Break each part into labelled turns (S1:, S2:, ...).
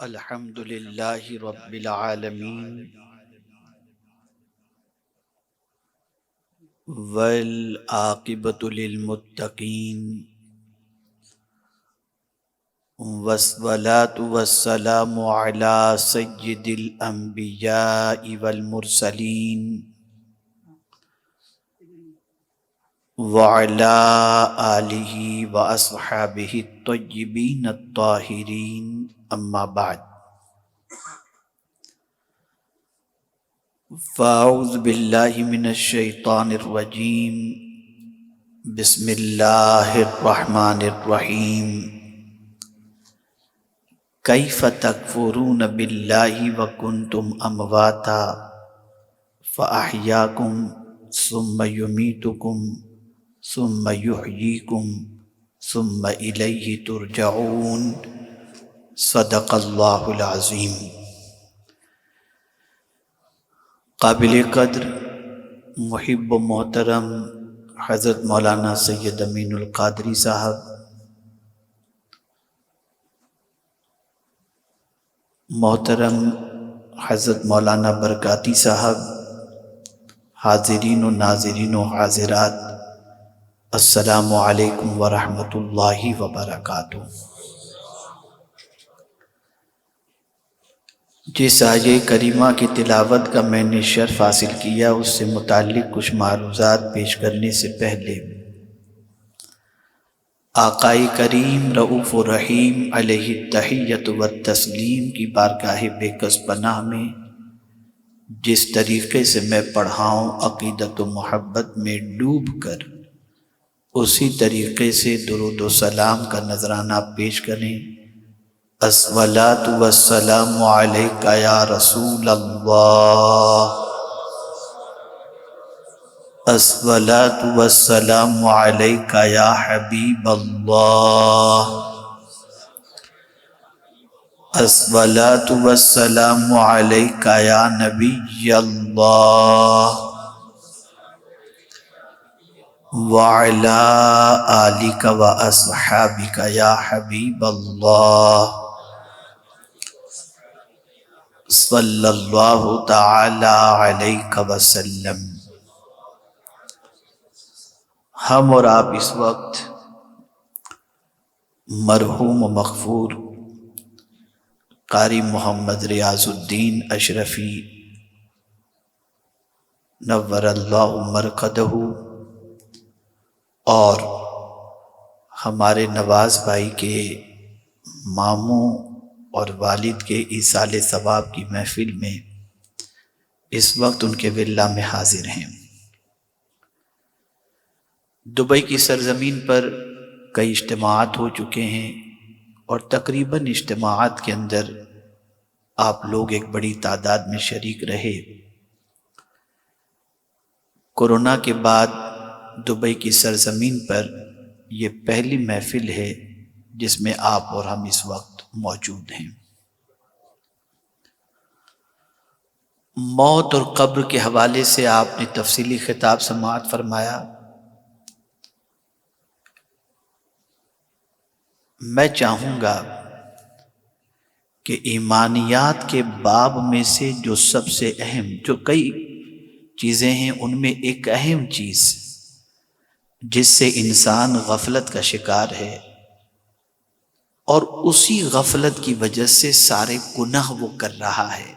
S1: الحمد للہ رب العالمین والعاقبۃ للمتقین والصلاة والسلام علی سید الانبیاء والمرسلین وعلی آلہ واصحابہ الطیبین الطاہرین اما بعد فاعوذ باللہ من الشیطان الرجیم بسم اللہ الرحمن الرحیم کیف تکفرون باللہ وکنتم امواتا فاحیاکم ثم یمیتکم ثم یحییکم ثم الیہ ترجعون صدق اللہ العظیم۔ قابل قدر محب و محترم حضرت مولانا سید امین القادری صاحب، محترم حضرت مولانا برکاتی صاحب، حاضرین و ناظرین و حاضرات، السلام علیکم ورحمۃ اللہ وبرکاتہ۔ جس آیہ کریمہ کی تلاوت کا میں نے شرف حاصل کیا، اس سے متعلق کچھ معروضات پیش کرنے سے پہلے آقائے کریم رؤوف الرحیم علیہ التحیۃ والتسلیم کی بارگاہ بے کس پناہ میں جس طریقے سے میں پڑھاؤں عقیدت و محبت میں ڈوب کر اسی طریقے سے درود و سلام کا نذرانہ پیش کریں۔ الصلاۃ والسلام علیک یا رسول اللہ، الصلاۃ والسلام علیک یا حبیب اللہ، الصلاۃ والسلام علیک یا نبی اللہ، وعلی آلک واصحابک یا حبیب اللہ، صلی اللہ تعالی علیہ وسلم۔ ہم اور آپ اس وقت مرحوم و مغفور قاری محمد ریاض الدین اشرفی نور اللہ مرقدہ اور ہمارے نواز بھائی کے ماموں اور والد کے ایصال ثواب کی محفل میں اس وقت ان کے ولا میں حاضر ہیں۔ دبئی کی سرزمین پر کئی اجتماعات ہو چکے ہیں اور تقریباً اجتماعات کے اندر آپ لوگ ایک بڑی تعداد میں شریک رہے۔ کورونا کے بعد دبئی کی سرزمین پر یہ پہلی محفل ہے جس میں آپ اور ہم اس وقت موجود ہیں۔ موت اور قبر کے حوالے سے آپ نے تفصیلی خطاب سماعت فرمایا۔ میں چاہوں گا کہ ایمانیات کے باب میں سے جو سب سے اہم، جو کئی چیزیں ہیں، ان میں ایک اہم چیز جس سے انسان غفلت کا شکار ہے اور اسی غفلت کی وجہ سے سارے گناہ وہ کر رہا ہے،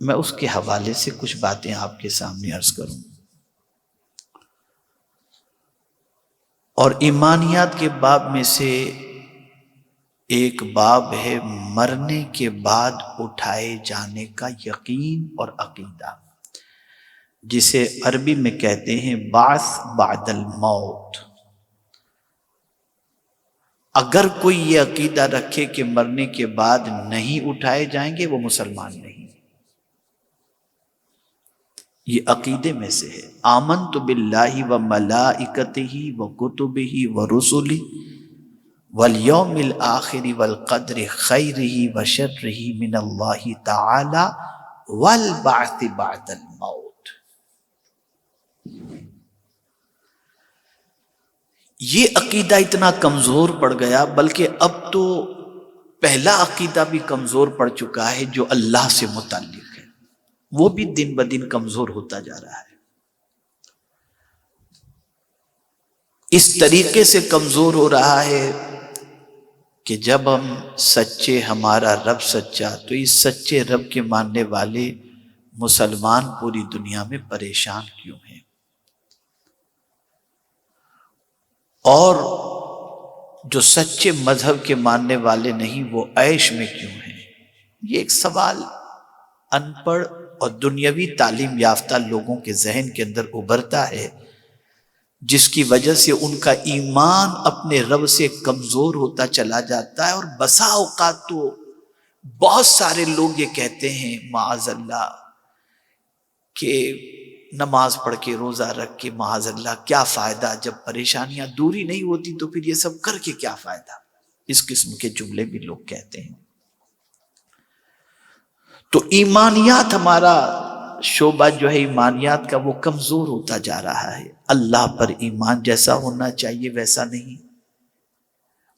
S1: میں اس کے حوالے سے کچھ باتیں آپ کے سامنے عرض کروں۔ اور ایمانیات کے باب میں سے ایک باب ہے مرنے کے بعد اٹھائے جانے کا یقین اور عقیدہ، جسے عربی میں کہتے ہیں بعث بعد الموت۔ اگر کوئی یہ عقیدہ رکھے کہ مرنے کے بعد نہیں اٹھائے جائیں گے، وہ مسلمان نہیں۔ یہ عقیدے میں سے ہے۔ آمنت باللہ وملائکتہ وکتبہ ورسلہ والیوم الآخر والقدر خیرہ وشرہ من اللہ تعالی والبعث بعد الموت۔ یہ عقیدہ اتنا کمزور پڑ گیا، بلکہ اب تو پہلا عقیدہ بھی کمزور پڑ چکا ہے جو اللہ سے متعلق ہے، وہ بھی دن بدن کمزور ہوتا جا رہا ہے۔ اس طریقے سے کمزور ہو رہا ہے کہ جب ہم سچے، ہمارا رب سچا، تو اس سچے رب کے ماننے والے مسلمان پوری دنیا میں پریشان کیوں ہیں، اور جو سچے مذہب کے ماننے والے نہیں وہ عیش میں کیوں ہیں؟ یہ ایک سوال ان پڑھ اور دنیاوی تعلیم یافتہ لوگوں کے ذہن کے اندر ابھرتا ہے، جس کی وجہ سے ان کا ایمان اپنے رب سے کمزور ہوتا چلا جاتا ہے۔ اور بسا اوقات تو بہت سارے لوگ یہ کہتے ہیں معاذ اللہ کہ نماز پڑھ کے روزہ رکھ کے معاذ اللہ کیا فائدہ، جب پریشانیاں دوری نہیں ہوتی تو پھر یہ سب کر کے کیا فائدہ، اس قسم کے جملے بھی لوگ کہتے ہیں۔ تو ایمانیات، ہمارا شعبہ جو ہے ایمانیات کا، وہ کمزور ہوتا جا رہا ہے۔ اللہ پر ایمان جیسا ہونا چاہیے ویسا نہیں،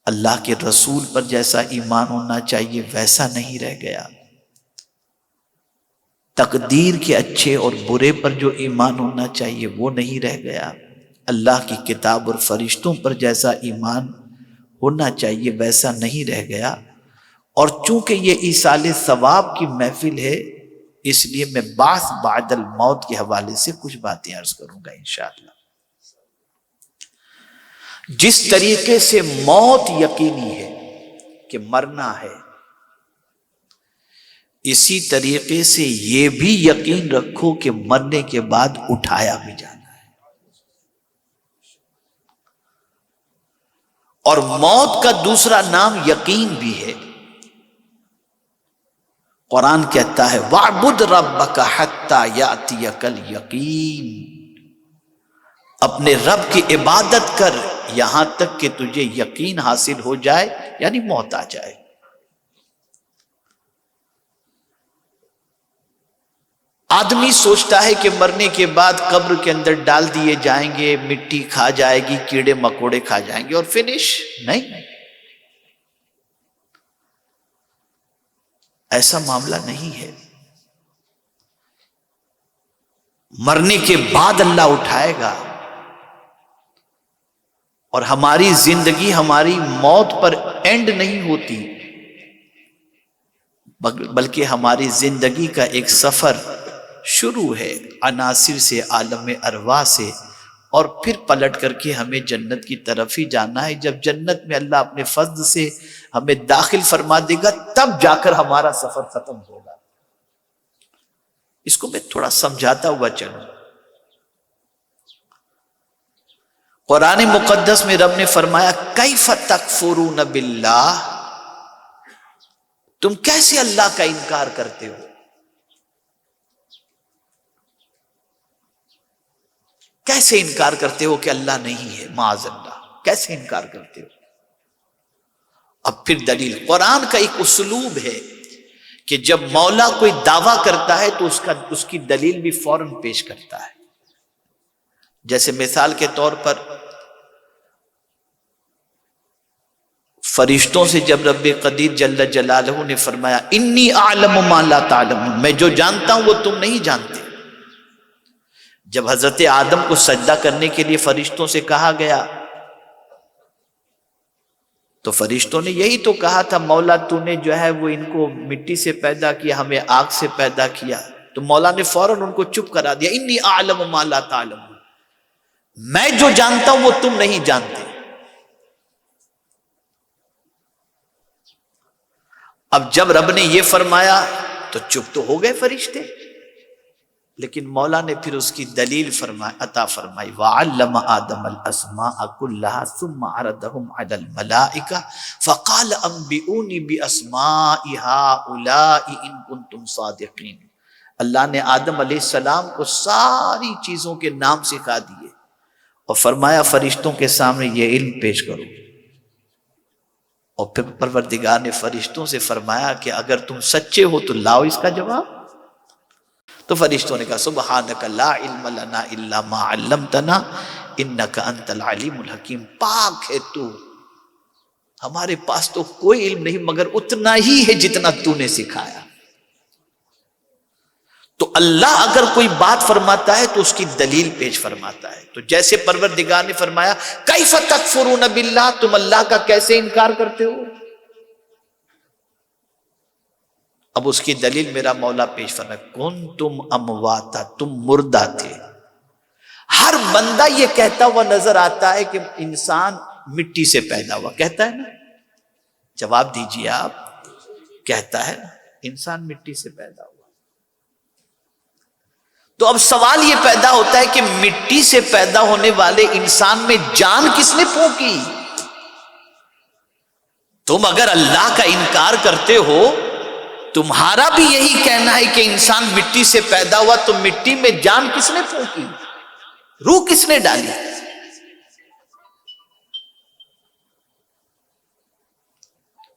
S1: اللہ کے رسول پر جیسا ایمان ہونا چاہیے ویسا نہیں رہ گیا، تقدیر کے اچھے اور برے پر جو ایمان ہونا چاہیے وہ نہیں رہ گیا، اللہ کی کتاب اور فرشتوں پر جیسا ایمان ہونا چاہیے ویسا نہیں رہ گیا۔ اور چونکہ یہ ایصال ثواب کی محفل ہے، اس لیے میں بعث بعد الموت کے حوالے سے کچھ باتیں عرض کروں گا انشاءاللہ۔ جس طریقے سے موت یقینی ہے کہ مرنا ہے، اسی طریقے سے یہ بھی یقین رکھو کہ مرنے کے بعد اٹھایا بھی جانا ہے، اور موت کا دوسرا نام یقین بھی ہے۔ قرآن کہتا ہے وَاعْبُدْ رَبَّكَ حَتَّى يَأْتِيَكَ الْيَقِينُ، اپنے رب کی عبادت کر یہاں تک کہ تجھے یقین حاصل ہو جائے، یعنی موت آ جائے۔ آدمی سوچتا ہے کہ مرنے کے بعد قبر کے اندر ڈال دیے جائیں گے، مٹی کھا جائے گی، کیڑے مکوڑے کھا جائیں گے اور فنش۔ نہیں، ایسا معاملہ نہیں ہے۔ مرنے کے بعد اللہ اٹھائے گا، اور ہماری زندگی ہماری موت پر اینڈ نہیں ہوتی، بلکہ ہماری زندگی کا ایک سفر شروع ہے عناصر سے، عالم ارواح سے، اور پھر پلٹ کر کے ہمیں جنت کی طرف ہی جانا ہے۔ جب جنت میں اللہ اپنے فضل سے ہمیں داخل فرما دے گا تب جا کر ہمارا سفر ختم ہوگا۔ اس کو میں تھوڑا سمجھاتا ہوا چلوں۔ قرآن مقدس میں رب نے فرمایا کیف تکفرون باللہ، تم کیسے اللہ کا انکار کرتے ہو، کیسے انکار کرتے ہو کہ اللہ نہیں ہے، معاذ اللہ، کیسے انکار کرتے ہو؟ اب پھر دلیل، قرآن کا ایک اسلوب ہے کہ جب مولا کوئی دعویٰ کرتا ہے تو اس کی دلیل بھی فوراً پیش کرتا ہے۔ جیسے مثال کے طور پر فرشتوں سے جب رب قدیر جل جلالہ نے فرمایا انی اعلم ما لا تعلمون، میں جو جانتا ہوں وہ تم نہیں جانتے۔ جب حضرت آدم کو سجدہ کرنے کے لیے فرشتوں سے کہا گیا تو فرشتوں نے یہی تو کہا تھا مولا تو نے جو ہے وہ ان کو مٹی سے پیدا کیا، ہمیں آگ سے پیدا کیا، تو مولا نے فوراً ان کو چپ کرا دیا، انی اعلم ما لا تعلمون، میں جو جانتا ہوں وہ تم نہیں جانتے۔ اب جب رب نے یہ فرمایا تو چپ تو ہو گئے فرشتے، لیکن مولا نے پھر اس کی دلیل عطا فرمائی وَعَلَّمَ آدَمَ الْأَسْمَاءَ كُلَّهَا ثُمَّ عَرَضَهُمْ عَلَى الْمَلَائِكَةِ فَقَالَ أَنبِئُونِي بِأَسْمَاءِ هَؤُلَاءِ إِن كُنتُمْ صَادِقِينَ، اللہ نے آدم علیہ السلام کو ساری چیزوں کے نام سکھا دیے اور فرمایا فرشتوں کے سامنے یہ علم پیش کرو، اور پھر پروردگار نے فرشتوں سے فرمایا کہ اگر تم سچے ہو تو لاؤ اس کا جواب۔ تو فرشتوں نے کہا سبحانک لا علم لنا الا ما علمتنا انک انت العلیم الحکیم، پاک ہے تو ہمارے پاس تو کوئی علم نہیں مگر اتنا ہی ہے جتنا تو نے سکھایا. تو اللہ اگر کوئی بات فرماتا ہے تو اس کی دلیل پیش فرماتا ہے. تو جیسے پروردگار نے فرمایا کیف تکفرون باللہ، تم اللہ کا کیسے انکار کرتے ہو. اب اس کی دلیل میرا مولا پیش فرمایا کنتم امواتا، تم مردہ تھے. ہر بندہ یہ کہتا ہوا نظر آتا ہے کہ انسان مٹی سے پیدا ہوا، کہتا ہے نا؟ جواب دیجیے آپ. کہتا ہے نا انسان مٹی سے پیدا ہوا. تو اب سوال یہ پیدا ہوتا ہے کہ مٹی سے پیدا ہونے والے انسان میں جان کس نے پھونکی؟ تم اگر اللہ کا انکار کرتے ہو، تمہارا بھی یہی کہنا ہے کہ انسان مٹی سے پیدا ہوا، تو مٹی میں جان کس نے پھونکی؟ روح کس نے ڈالی؟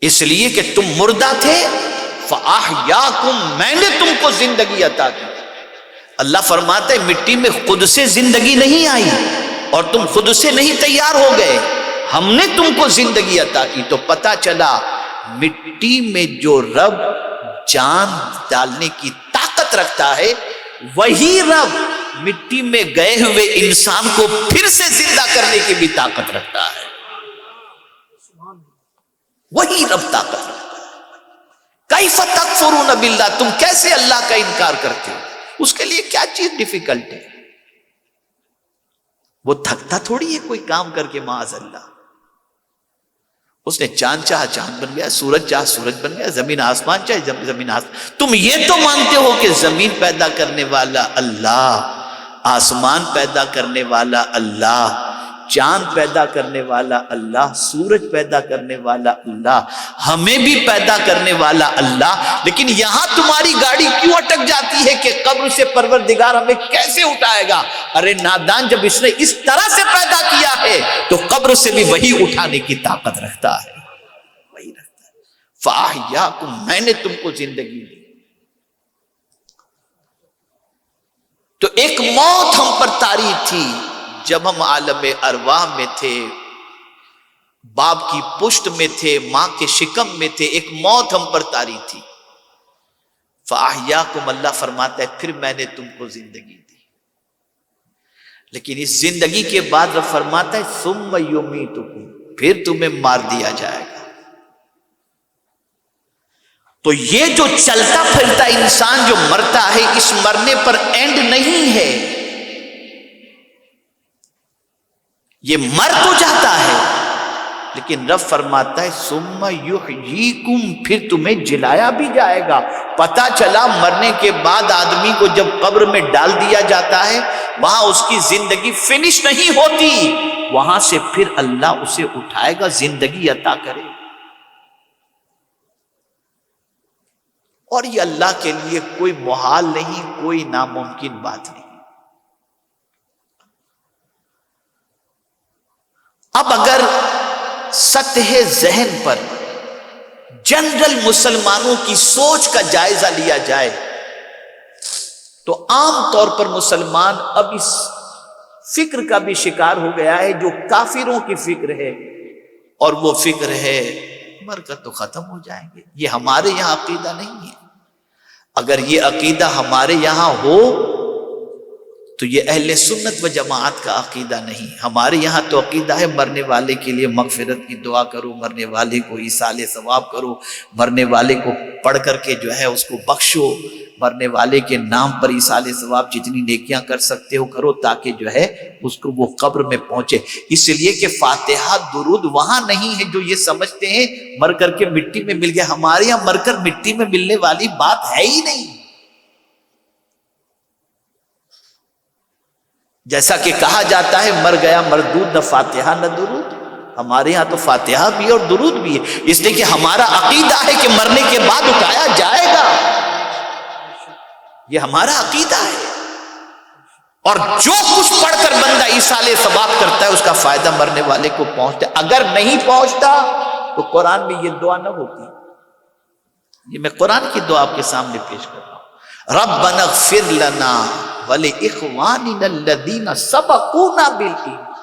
S1: اس لیے کہ تم مردہ تھے فَأَحْيَاكُمْ، میں نے تم کو زندگی عطا کی. اللہ فرماتا ہے مٹی میں خود سے زندگی نہیں آئی اور تم خود سے نہیں تیار ہو گئے، ہم نے تم کو زندگی عطا کی. تو پتا چلا مٹی میں جو رب جان ڈالنے کی طاقت رکھتا ہے، وہی رب مٹی میں گئے ہوئے انسان کو پھر سے زندہ کرنے کی بھی طاقت رکھتا ہے. وہی رب طاقت رکھتا ہے. کیف تکفرون باللہ، تم کیسے اللہ کا انکار کرتے ہو؟ اس کے لیے کیا چیز ڈیفیکلٹ ہے؟ وہ تھکتا تھوڑی ہے کوئی کام کر کے. معاذ اللہ، اس نے چاند چاہا چاند بن گیا، سورج چاہا سورج بن گیا، زمین آسمان چاہے زمین آسمان. تم یہ تو مانتے ہو کہ زمین پیدا کرنے والا اللہ، آسمان پیدا کرنے والا اللہ، چاند پیدا کرنے والا اللہ، سورج پیدا کرنے والا اللہ، ہمیں بھی پیدا کرنے والا اللہ. لیکن یہاں تمہاری گاڑی کیوں اٹک جاتی ہے کہ قبر سے پروردگار ہمیں کیسے اٹھائے گا؟ ارے نادان، جب اس نے اس طرح سے پیدا کیا ہے تو قبر سے بھی وہی اٹھانے کی طاقت رکھتا ہے، وہی رکھتا ہے. فَأَحْيَاكُمْ، میں نے تم کو زندگی دی. تو ایک موت ہم پر طاری تھی جب ہم عالم ارواح میں تھے، باپ کی پشت میں تھے، ماں کے شکم میں تھے، ایک موت ہم پر طاری تھی. فَأَحْيَاكُمْ، اللہ فرماتا ہے پھر میں نے تم کو زندگی دی. لیکن اس زندگی کے بعد رب فرماتا ہے ثُمَّ يُمِيتُكُمْ، پھر تمہیں مار دیا جائے گا. تو یہ جو چلتا پھرتا انسان جو مرتا ہے، اس مرنے پر اینڈ نہیں ہے. یہ مر تو جاتا ہے لیکن رب فرماتا ہے ثم یحییکم، پھر تمہیں جلایا بھی جائے گا. پتا چلا مرنے کے بعد آدمی کو جب قبر میں ڈال دیا جاتا ہے، وہاں اس کی زندگی فنش نہیں ہوتی، وہاں سے پھر اللہ اسے اٹھائے گا، زندگی عطا کرے. اور یہ اللہ کے لیے کوئی محال نہیں، کوئی ناممکن بات نہیں. اب اگر سطح ذہن پر جنرل مسلمانوں کی سوچ کا جائزہ لیا جائے تو عام طور پر مسلمان اب اس فکر کا بھی شکار ہو گیا ہے جو کافروں کی فکر ہے، اور وہ فکر ہے مر کر تو ختم ہو جائیں گے. یہ ہمارے یہاں عقیدہ نہیں ہے. اگر یہ عقیدہ ہمارے یہاں ہو تو یہ اہل سنت و جماعت کا عقیدہ نہیں. ہمارے یہاں تو عقیدہ ہے مرنے والے کے لیے مغفرت کی دعا کرو، مرنے والے کو ایصال ثواب کرو، مرنے والے کو پڑھ کر کے جو ہے اس کو بخشو، مرنے والے کے نام پر ایصال ثواب جتنی نیکیاں کر سکتے ہو کرو، تاکہ جو ہے اس کو وہ قبر میں پہنچے. اس لیے کہ فاتحہ درود وہاں نہیں ہے جو یہ سمجھتے ہیں مر کر کے مٹی میں مل گیا. ہمارے یہاں مر کر مٹی میں ملنے والی بات ہے ہی نہیں. جیسا کہ کہا جاتا ہے مر گیا مردود، نہ فاتحہ نہ درود. ہمارے ہاں تو فاتحہ بھی اور درود بھی ہے، اس لیے کہ ہمارا عقیدہ ہے کہ مرنے کے بعد اٹھایا جائے گا. یہ ہمارا عقیدہ ہے. اور جو کچھ پڑھ کر بندہ ایصال ثواب کرتا ہے اس کا فائدہ مرنے والے کو پہنچتا ہے. اگر نہیں پہنچتا تو قرآن میں یہ دعا نہ ہوتی. یہ میں قرآن کی دعا آپ کے سامنے پیش کر رہا ہوں. ربنا اغفر لنا وَلِإِخْوَانِنَا الَّذِينَ سَبَقُونَا بِالْإِيمَانِ،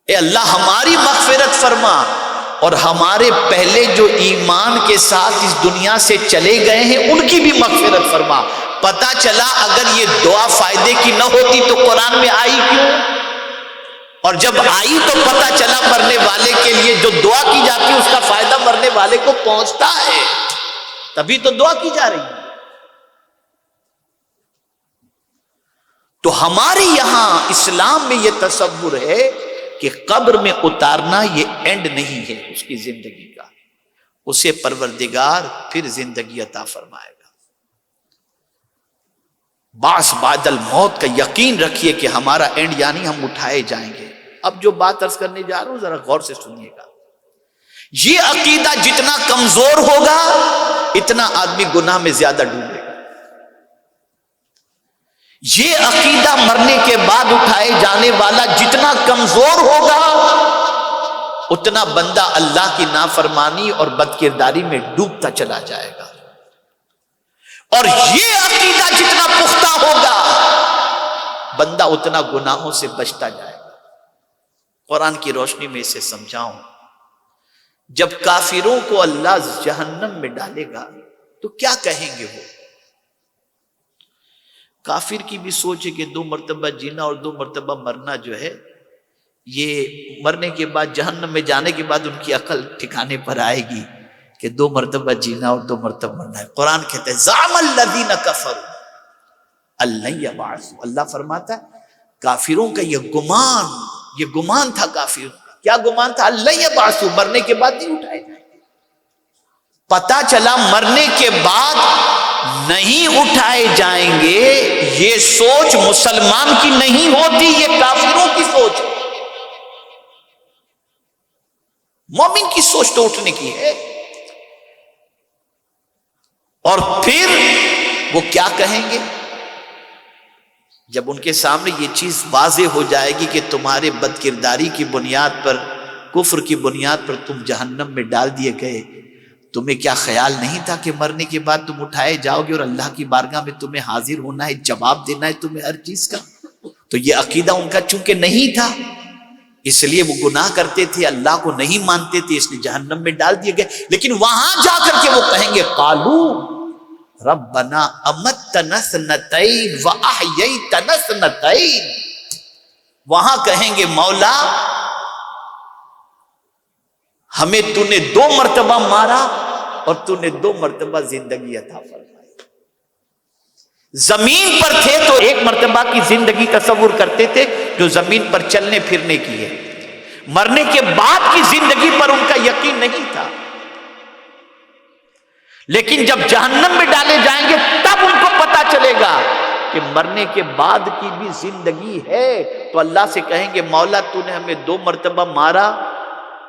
S1: اے اللہ ہماری مغفرت فرما اور ہمارے پہلے جو ایمان کے ساتھ اس دنیا سے چلے گئے ہیں ان کی بھی مغفرت فرما۔ پتہ چلا اگر یہ دعا فائدے کی نہ ہوتی تو قرآن میں آئی کیوں؟ اور جب آئی تو پتہ چلا مرنے والے کے لیے جو دعا کی جاتی ہے اس کا فائدہ مرنے والے کو پہنچتا ہے، تبھی تو دعا کی جا رہی ہے۔ تو ہمارے یہاں اسلام میں یہ تصور ہے کہ قبر میں اتارنا یہ اینڈ نہیں ہے اس کی زندگی کا، اسے پروردگار پھر زندگی عطا فرمائے گا۔ بعث بعد الموت کا یقین رکھیے کہ ہمارا اینڈ یعنی ہم اٹھائے جائیں گے۔ اب جو بات عرض کرنے جا رہا ہوں ذرا غور سے سنیے گا۔ یہ عقیدہ جتنا کمزور ہوگا اتنا آدمی گناہ میں زیادہ ڈوبے گا۔ یہ عقیدہ مرنے کے بعد اٹھائے جانے والا جتنا کمزور ہوگا اتنا بندہ اللہ کی نافرمانی اور بدکرداری میں ڈوبتا چلا جائے گا، اور یہ عقیدہ جتنا پختہ ہوگا بندہ اتنا گناہوں سے بچتا جائے گا۔ قرآن کی روشنی میں اسے سمجھاؤں، جب کافروں کو اللہ جہنم میں ڈالے گا تو کیا کہیں گے وہ؟ کافر کی بھی سوچ ہے کہ 2 مرتبہ جینا اور 2 مرتبہ مرنا جو ہے، یہ مرنے کے بعد جہنم میں جانے کے بعد ان کی عقل ٹھکانے پر آئے گی کہ 2 مرتبہ جینا اور 2 مرتبہ مرنا ہے۔ قرآن کہتا ہے زعم الذین کفروا ان لن یبعثوا، اللہ فرماتا ہے کافروں کا یہ گمان تھا کافروں کا۔ کیا گمان تھا؟ ان لن یبعثوا، مرنے کے بعد نہیں اٹھائے جائیں گے۔ پتہ چلا مرنے کے بعد نہیں اٹھائے جائیں گے، یہ سوچ مسلمان کی نہیں ہوتی، یہ کافروں کی سوچ ہے۔ مومن کی سوچ تو اٹھنے کی ہے۔ اور پھر وہ کیا کہیں گے جب ان کے سامنے یہ چیز واضح ہو جائے گی کہ تمہارے بدکرداری کی بنیاد پر، کفر کی بنیاد پر تم جہنم میں ڈال دیے گئے، تمہیں کیا خیال نہیں تھا کہ مرنے کے بعد تم اٹھائے جاؤ گے اور اللہ کی بارگاہ میں تمہیں حاضر ہونا ہے، جواب دینا ہے تمہیں ہر چیز کا؟ تو یہ عقیدہ ان کا چونکہ نہیں تھا اس لیے وہ گناہ کرتے تھے، اللہ کو نہیں مانتے تھے، اس لیے جہنم میں ڈال دیے گئے۔ لیکن وہاں جا کر کے وہ کہیں گے قالو ربنا امتنا اثنتین واحییتنا اثنتین، وہاں کہیں گے مولا ہمیں تو نے 2 مرتبہ مارا اور تو نے 2 مرتبہ زندگی عطا فرمائی۔ زمین پر تھے تو 1 مرتبہ کی زندگی تصور کرتے تھے جو زمین پر چلنے پھرنے کی ہے، مرنے کے بعد کی زندگی پر ان کا یقین نہیں تھا۔ لیکن جب جہنم میں ڈالے جائیں گے تب ان کو پتا چلے گا کہ مرنے کے بعد کی بھی زندگی ہے، تو اللہ سے کہیں گے مولا تو نے ہمیں 2 مرتبہ مارا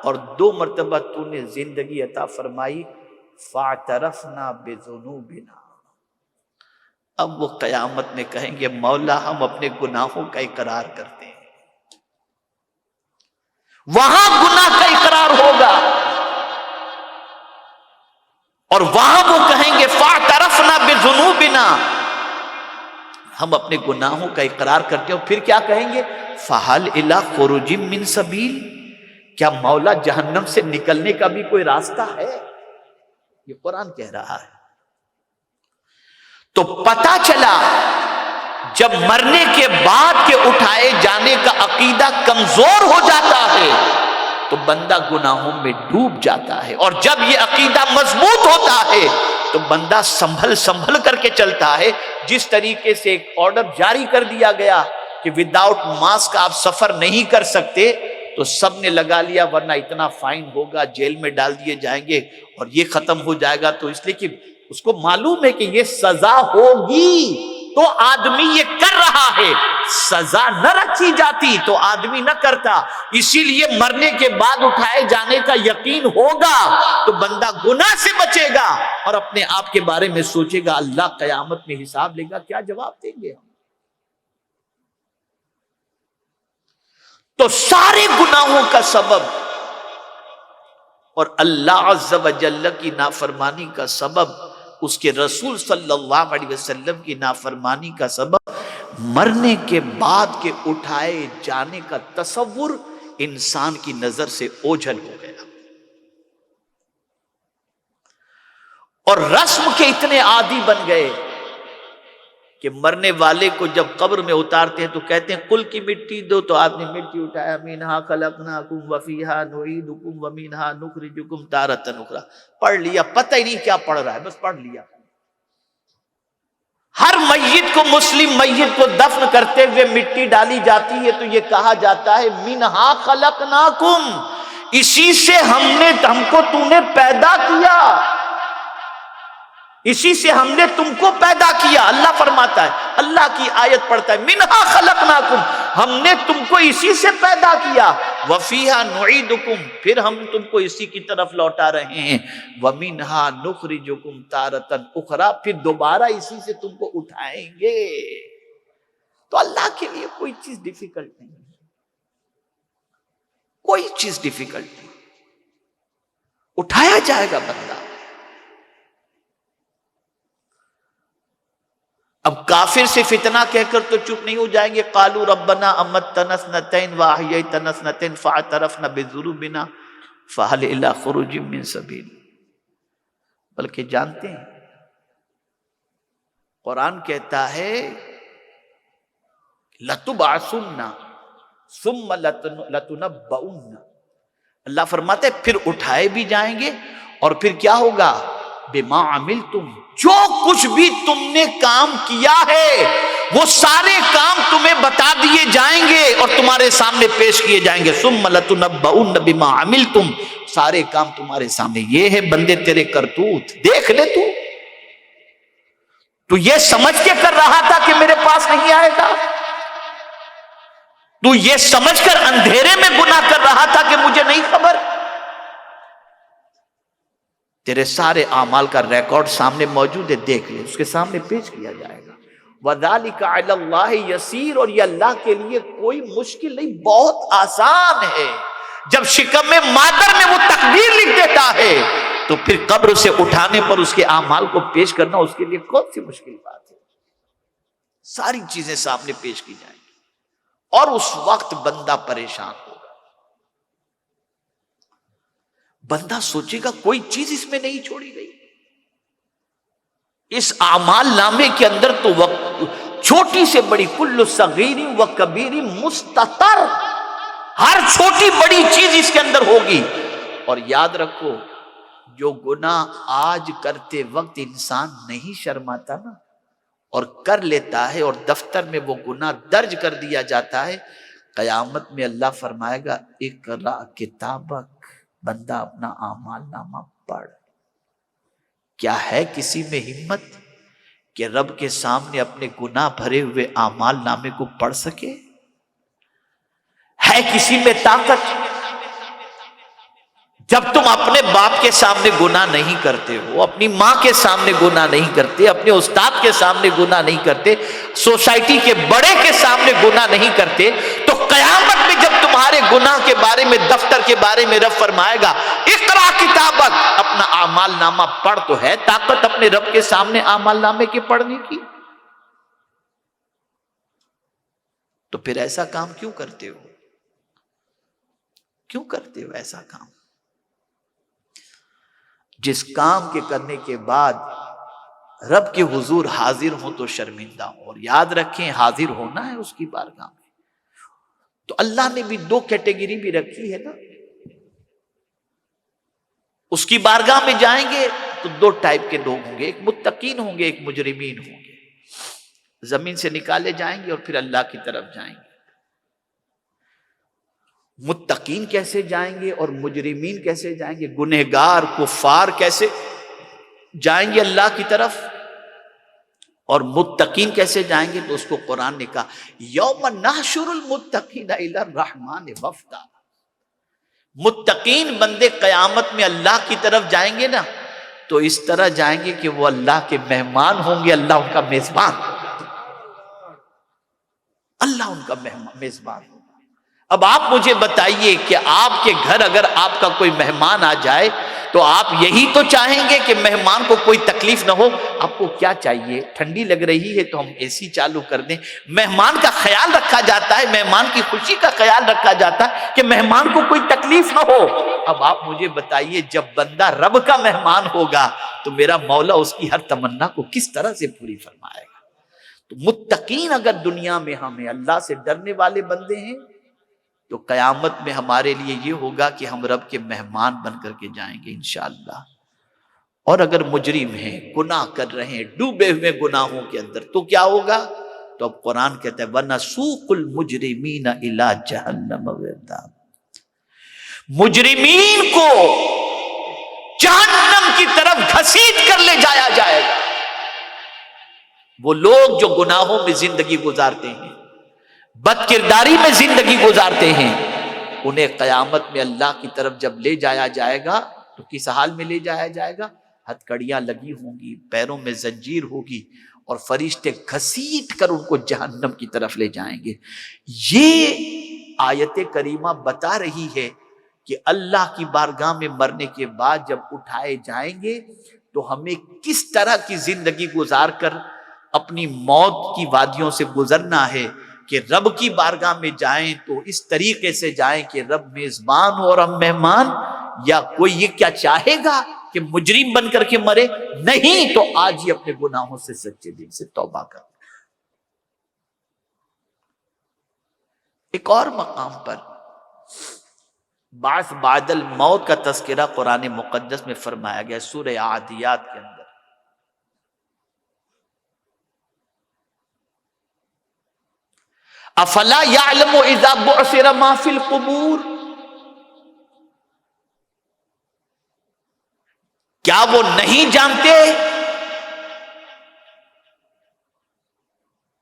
S1: اور 2 مرتبہ تو نے زندگی عطا فرمائی، فاعترفنا بذنوبنا۔ اب وہ قیامت میں کہیں گے مولا ہم اپنے گناہوں کا اقرار کرتے ہیں۔ وہاں گناہ کا اقرار ہوگا اور وہاں وہ کہیں گے فاعترفنا بذنوبنا، ہم اپنے گناہوں کا اقرار کرتے ہیں۔ اور پھر کیا کہیں گے؟ فہل الی خروج من سبیل، کیا مولا جہنم سے نکلنے کا بھی کوئی راستہ ہے؟ یہ قرآن کہہ رہا ہے۔ تو پتہ چلا جب مرنے کے بعد کے اٹھائے جانے کا عقیدہ کمزور ہو جاتا ہے تو بندہ گناہوں میں ڈوب جاتا ہے، اور جب یہ عقیدہ مضبوط ہوتا ہے تو بندہ سنبھل کر کے چلتا ہے۔ جس طریقے سے ایک آرڈر جاری کر دیا گیا کہ وداؤٹ ماسک آپ سفر نہیں کر سکتے، تو سب نے لگا لیا ورنہ اتنا فائن ہوگا، جیل میں ڈال دیے جائیں گے اور یہ ختم ہو جائے گا۔ تو اس لیے کہ اس کو معلوم ہے کہ یہ سزا ہوگی تو آدمی یہ کر رہا ہے، سزا نہ رکھی جاتی تو آدمی نہ کرتا۔ اسی لیے مرنے کے بعد اٹھائے جانے کا یقین ہوگا تو بندہ گناہ سے بچے گا اور اپنے آپ کے بارے میں سوچے گا اللہ قیامت میں حساب لے گا، کیا جواب دیں گے ہم؟ تو سارے گناہوں کا سبب اور اللہ عز و جل کی نافرمانی کا سبب، اس کے رسول صلی اللہ علیہ وسلم کی نافرمانی کا سبب، مرنے کے بعد کے اٹھائے جانے کا تصور انسان کی نظر سے اوجھل ہو گیا۔ اور رسم کے اتنے عادی بن گئے کہ مرنے والے کو جب قبر میں اتارتے ہیں تو کہتے ہیں کل کی مٹی دو، تو آدمی مٹی اٹھایا، منہا خلقناکم وفیہا نعیدکم ومنہا نخرجکم تارۃ اخری، پڑھ لیا، پتہ ہی نہیں کیا پڑھ رہا ہے، بس پڑھ لیا۔ ہر میت کو، مسلم میت کو دفن کرتے ہوئے مٹی ڈالی جاتی ہے تو یہ کہا جاتا ہے منہا خلقناکم، اسی سے ہم کو تو نے پیدا کیا، اسی سے ہم نے تم کو پیدا کیا۔ اللہ فرماتا ہے، اللہ کی آیت پڑھتا ہے، منہا خلقناکم، ہم نے تم کو اسی سے پیدا کیا، وفیہا نعیدکم، پھر ہم تم کو اسی کی طرف لوٹا رہے ہیں، ومنہا نخرجکم تارۃ اخری، پھر دوبارہ اسی سے تم کو اٹھائیں گے۔ تو اللہ کے لیے کوئی چیز ڈیفیکلٹ نہیں، کوئی چیز ڈیفیکلٹ نہیں، اٹھایا جائے گا بندہ۔ اب کافر سے فتنہ کہہ کر تو چپ نہیں ہو جائیں گے، قالوا ربنا امتنا اثنتین واحییتنا اثنتین فاعترفنا بذنوبنا فہل الی خروج من سبیل، بلکہ جانتے ہیں قرآن کہتا ہے لتبعثن ثم لتنبؤن، اللہ فرماتا ہے پھر اٹھائے بھی جائیں گے اور پھر کیا ہوگا، بما عملتم، جو کچھ بھی تم نے کام کیا ہے وہ سارے کام تمہیں بتا دیے جائیں گے اور تمہارے سامنے پیش کیے جائیں گے، ثم لتنبؤن بما عملتم، سارے کام تمہارے سامنے، یہ ہے بندے تیرے کرتوت، دیکھ لے تو یہ سمجھ کے کر رہا تھا کہ میرے پاس نہیں آئے گا، تو یہ سمجھ کر اندھیرے میں گناہ کر رہا تھا کہ مجھے نہیں خبر، تیرے سارے اعمال کا ریکارڈ سامنے موجود ہے، دیکھ لے، اس کے سامنے پیش کیا جائے گا۔ وَذَلِكَ عَلَى اللَّهِ يَسِيرٌ، اور یہ اللہ کے لیے کوئی مشکل نہیں، بہت آسان ہے۔ جب شکم میں مادر میں وہ تقدیر لکھ دیتا ہے تو پھر قبر سے اٹھانے پر اس کے اعمال کو پیش کرنا اس کے لیے کون سی مشکل بات ہے، ساری چیزیں سامنے پیش کی جائیں گی اور اس وقت بندہ پریشان ہوگا، بندہ سوچے گا کوئی چیز اس میں نہیں چھوڑی گئی، اس اعمال نامے کے اندر تو چھوٹی سے بڑی کل صغیر و کبیر مستتر، ہر چھوٹی بڑی چیز اس کے اندر ہوگی۔ اور یاد رکھو جو گناہ آج کرتے وقت انسان نہیں شرماتا نا اور کر لیتا ہے اور دفتر میں وہ گناہ درج کر دیا جاتا ہے، قیامت میں اللہ فرمائے گا اقرا کتابک، بندہ اپنا اعمال نامہ پڑھ۔ کیا ہے کسی میں ہمت کہ رب کے سامنے اپنے گناہ بھرے ہوئے اعمال نامے کو پڑھ سکے؟ ہے کسی میں طاقت؟ جب تم اپنے باپ کے سامنے گناہ نہیں کرتے ہو، اپنی ماں کے سامنے گناہ نہیں کرتے، اپنے استاد کے سامنے گناہ نہیں کرتے، سوسائٹی کے بڑے کے سامنے گناہ نہیں کرتے، تو قیامت میں جب تمہارے گناہ کے بارے میں، دفتر کے بارے میں رب فرمائے گا اقرا کتابک، اپنا اعمال نامہ پڑھ، تو ہے طاقت اپنے رب کے سامنے اعمال نامے کے پڑھنے کی؟ تو پھر ایسا کام کیوں کرتے ہو؟ کیوں کرتے ہو ایسا کام؟ جس کام کے کرنے کے بعد رب کے حضور حاضر ہوں تو شرمندہ ہوں، اور یاد رکھیں حاضر ہونا ہے اس کی بارگاہ میں، تو اللہ نے بھی دو کیٹیگری بھی رکھی ہے نا، اس کی بارگاہ میں جائیں گے تو دو ٹائپ کے لوگ ہوں گے، ایک متقین ہوں گے، ایک مجرمین ہوں گے، زمین سے نکالے جائیں گے اور پھر اللہ کی طرف جائیں گے۔ متقین کیسے جائیں گے اور مجرمین کیسے جائیں گے، گنہگار کفار کیسے جائیں گے اللہ کی طرف، اور متقین کیسے جائیں گے؟ تو اس کو قرآن نے کہا یوم نحشر المتقین الی الرحمن وفدا، متقین بندے قیامت میں اللہ کی طرف جائیں گے نا تو اس طرح جائیں گے کہ وہ اللہ کے مہمان ہوں گے، اللہ ان کا میزبان ہوگا، اللہ ان کا میزبان ہوگا۔ اب آپ مجھے بتائیے کہ آپ کے گھر اگر آپ کا کوئی مہمان آ جائے تو آپ یہی تو چاہیں گے کہ مہمان کو کوئی تکلیف نہ ہو؟ آپ کو کیا چاہیے؟ ٹھنڈی لگ رہی ہے تو ہم اے سی چالو کر دیں، مہمان کا خیال رکھا جاتا ہے، مہمان کی خوشی کا خیال رکھا جاتا ہے کہ مہمان کو کوئی تکلیف نہ ہو۔ اب آپ مجھے بتائیے جب بندہ رب کا مہمان ہوگا تو میرا مولا اس کی ہر تمنا کو کس طرح سے پوری فرمائے گا؟ تو متقین اگر دنیا میں ہمیں اللہ سے ڈرنے والے بندے ہیں تو قیامت میں ہمارے لیے یہ ہوگا کہ ہم رب کے مہمان بن کر کے جائیں گے انشاءاللہ۔ اور اگر مجرم ہیں، گناہ کر رہے ہیں، ڈوبے ہوئے گناہوں کے اندر، تو کیا ہوگا؟ تو اب قرآن کہتا ہے وَنَسُوقُ الْمُجْرِمِينَ إِلَىٰ جَهَنَّمَ وِرْدًا، مجرمین کو جہنم کی طرف گھسیٹ کر لے جایا جائے گا۔ وہ لوگ جو گناہوں میں زندگی گزارتے ہیں، بد کرداری میں زندگی گزارتے ہیں، انہیں قیامت میں اللہ کی طرف جب لے جایا جائے گا تو کس حال میں لے جایا جائے گا؟ ہتھکڑیاں لگی ہوں گی، پیروں میں زنجیر ہوگی، اور فرشتے گھسیٹ کر ان کو جہنم کی طرف لے جائیں گے۔ یہ آیت کریمہ بتا رہی ہے کہ اللہ کی بارگاہ میں مرنے کے بعد جب اٹھائے جائیں گے تو ہمیں کس طرح کی زندگی گزار کر اپنی موت کی وادیوں سے گزرنا ہے کہ رب کی بارگاہ میں جائیں تو اس طریقے سے جائیں کہ رب میزبان ہو اور ہم مہمان۔ یا کوئی یہ کیا چاہے گا کہ مجرم بن کر کے مرے؟ نہیں، تو آج ہی اپنے گناہوں سے سچے دل سے توبہ کر۔ ایک اور مقام پر بعث بعد الموت کا تذکرہ قرآن مقدس میں فرمایا گیا سورہ عادیات کے اندر۔ افلا یعلم اذا بعثر ما فی القبور، کیا وہ نہیں جانتے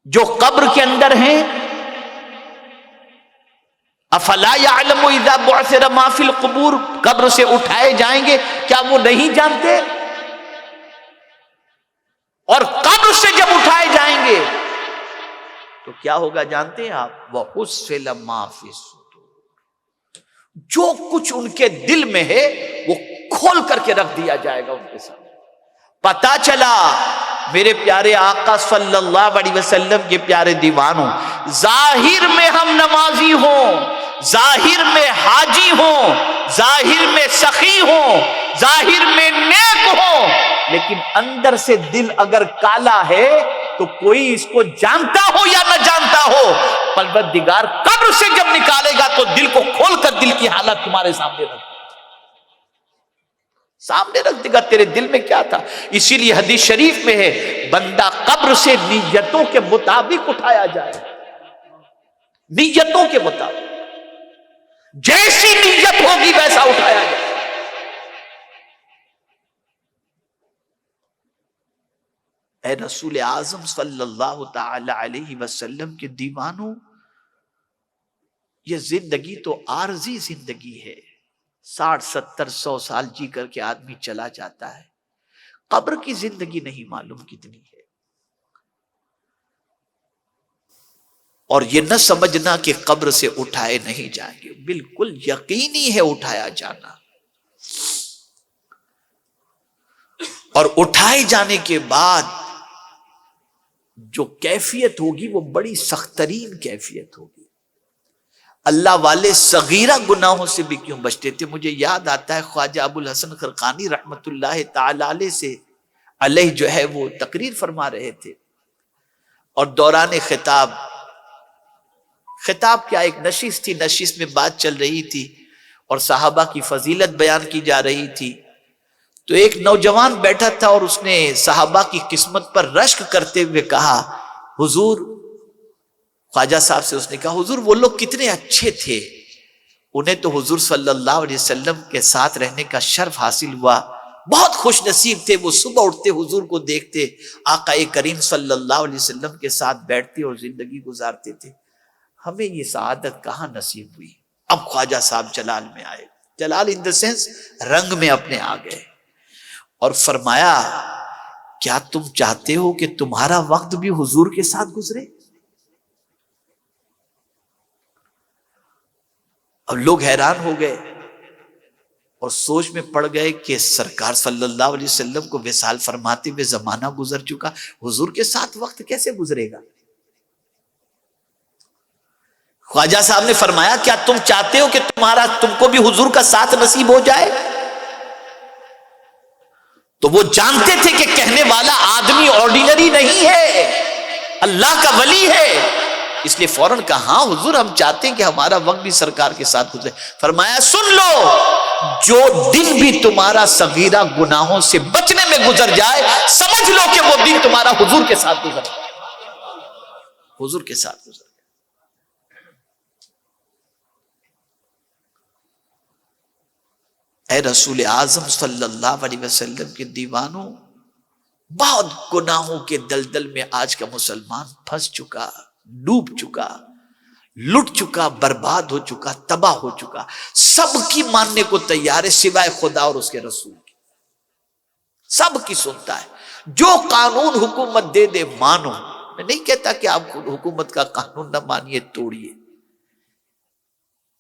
S1: جو قبر کے اندر ہیں؟ افلا یعلم اذا بعثر ما فی القبور، قبر سے اٹھائے جائیں گے، کیا وہ نہیں جانتے؟ اور قبر سے جب اٹھائے جائیں گے تو کیا ہوگا جانتے ہیں آپ؟ وَحُصِّلَ مَا فِي الصُّدُورِ، جو کچھ ان کے دل میں ہے وہ کھول کر کے رکھ دیا جائے گا ان کے سامنے۔ پتا چلا میرے پیارے آقا صلی اللہ علیہ وسلم کے پیارے دیوانوں، ظاہر میں ہم نمازی ہوں، ظاہر میں حاجی ہوں، ظاہر میں سخی ہوں، ظاہر میں نیک ہوں، لیکن اندر سے دل اگر کالا ہے تو کوئی اس کو جانتا ہو یا نہ جانتا ہو، پروردگار قبر سے جب نکالے گا تو دل کو کھول کر دل کی حالت تمہارے سامنے رکھ دے گا تیرے دل میں کیا تھا۔ اسی لیے حدیث شریف میں ہے بندہ قبر سے نیتوں کے مطابق اٹھایا جائے، نیتوں کے مطابق، جیسی نیت ہوگی ویسا اٹھایا جائے۔ اے رسول اعظم صلی اللہ تعالی علیہ وسلم کے دیوانوں، یہ زندگی تو عارضی زندگی ہے، 60 70 100 سال جی کر کے آدمی چلا جاتا ہے، قبر کی زندگی نہیں معلوم کتنی ہے۔ اور یہ نہ سمجھنا کہ قبر سے اٹھائے نہیں جائیں گے، بالکل یقینی ہے اٹھایا جانا، اور اٹھائے جانے کے بعد جو کیفیت ہوگی وہ بڑی سخت ترین کیفیت ہوگی۔ اللہ والے صغیرہ گناہوں سے بھی کیوں بچتے تھے؟ مجھے یاد آتا ہے خواجہ ابو الحسن خرقانی رحمت اللہ تعالی علیہ سے علیہ جو ہے وہ تقریر فرما رہے تھے، اور دوران خطاب کیا ایک نشست تھی، نشست میں بات چل رہی تھی اور صحابہ کی فضیلت بیان کی جا رہی تھی، تو ایک نوجوان بیٹھا تھا اور اس نے صحابہ کی قسمت پر رشک کرتے ہوئے کہا، حضور، خواجہ صاحب سے اس نے کہا، حضور وہ لوگ کتنے اچھے تھے، انہیں تو حضور صلی اللہ علیہ وسلم کے ساتھ رہنے کا شرف حاصل ہوا، بہت خوش نصیب تھے، وہ صبح اٹھتے حضور کو دیکھتے، آقا کریم صلی اللہ علیہ وسلم کے ساتھ بیٹھتے اور زندگی گزارتے تھے، ہمیں یہ سعادت کہاں نصیب ہوئی۔ اب خواجہ صاحب جلال میں آئے، جلال ان دا سینس رنگ میں اپنے آ گئے، اور فرمایا، کیا تم چاہتے ہو کہ تمہارا وقت بھی حضور کے ساتھ گزرے؟ اب لوگ حیران ہو گئے اور سوچ میں پڑ گئے کہ سرکار صلی اللہ علیہ وسلم کو وصال فرماتے ہوئے زمانہ گزر چکا، حضور کے ساتھ وقت کیسے گزرے گا؟ خواجہ صاحب نے فرمایا کیا تم چاہتے ہو کہ تم کو بھی حضور کا ساتھ نصیب ہو جائے؟ تو وہ جانتے تھے کہ کہنے والا آدمی آرڈینری نہیں ہے، اللہ کا ولی ہے، اس لیے فوراً کہا ہاں حضور ہم چاہتے ہیں کہ ہمارا وقت بھی سرکار کے ساتھ گزرے۔ فرمایا سن لو، جو دن بھی تمہارا صغیرہ گناہوں سے بچنے میں گزر جائے سمجھ لو کہ وہ دن تمہارا حضور کے ساتھ گزر گیا، حضور کے ساتھ گزر گیا۔ اے رسول اعظم صلی اللہ علیہ وسلم کے دیوانوں، بہت گناہوں کے دلدل میں آج کا مسلمان پھنس چکا، ڈوب چکا، لٹ چکا، برباد ہو چکا، تباہ ہو چکا، سب کی ماننے کو تیار ہے سوائے خدا اور اس کے رسول کی، سب کی سنتا ہے، جو قانون حکومت دے دے مانو۔ میں نہیں کہتا کہ آپ حکومت کا قانون نہ مانیے، توڑیے،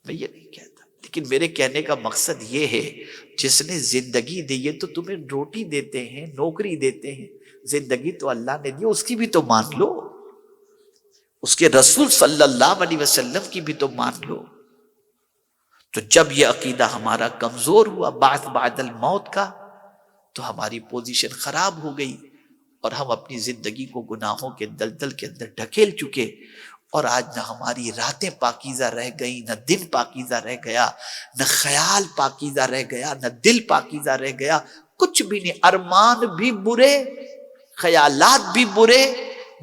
S1: میں یہ نہیں کہتا، لیکن میرے کہنے کا مقصد یہ ہے جس نے زندگی دی ہے تو تمہیں روٹی دیتے ہیں، نوکری دیتے ہیں، زندگی تو اللہ نے دی، اس کی بھی تو مان لو، اس کے رسول صلی اللہ علیہ وسلم کی بھی تو مان لو۔ تو جب یہ عقیدہ ہمارا کمزور ہوا بعد الموت کا، تو ہماری پوزیشن خراب ہو گئی اور ہم اپنی زندگی کو گناہوں کے دلدل کے اندر ڈھکیل چکے، اور آج نہ ہماری راتیں پاکیزہ رہ گئی، نہ دن پاکیزہ رہ گیا، نہ خیال پاکیزہ رہ گیا، نہ دل پاکیزہ رہ گیا، کچھ بھی نہیں، ارمان بھی برے، خیالات بھی برے،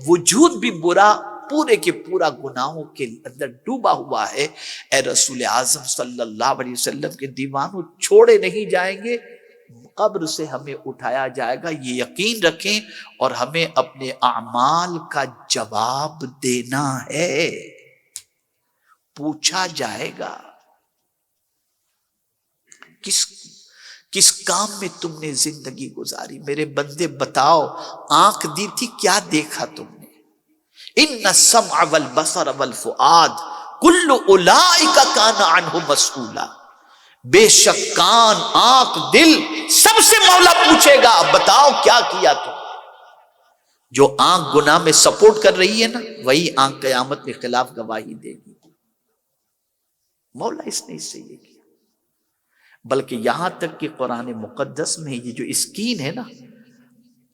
S1: وجود بھی برا، پورے کے پورا گناہوں کے اندر ڈوبا ہوا ہے۔ اے رسول اعظم صلی اللہ علیہ وسلم کے دیوانوں، چھوڑے نہیں جائیں گے، قبر سے ہمیں اٹھایا جائے گا، یہ یقین رکھیں، اور ہمیں اپنے اعمال کا جواب دینا ہے، پوچھا جائے گا کس کام میں تم نے زندگی گزاری؟ میرے بندے بتاؤ، آنکھ دی تھی، کیا دیکھا تم نے؟ ان السمع والبصر والفؤاد کل اولئک کان عنہ مسئولا، بے شک کان، آنکھ، دل، سب سے مولا پوچھے گا، بتاؤ کیا کیا تم؟ جو آنکھ گناہ میں سپورٹ کر رہی ہے نا، وہی آنکھ قیامت میں خلاف گواہی دے گی، مولا اس نے اس سے یہ کیا۔ بلکہ یہاں تک کہ قرآن مقدس میں یہ جو اسکین ہے نا،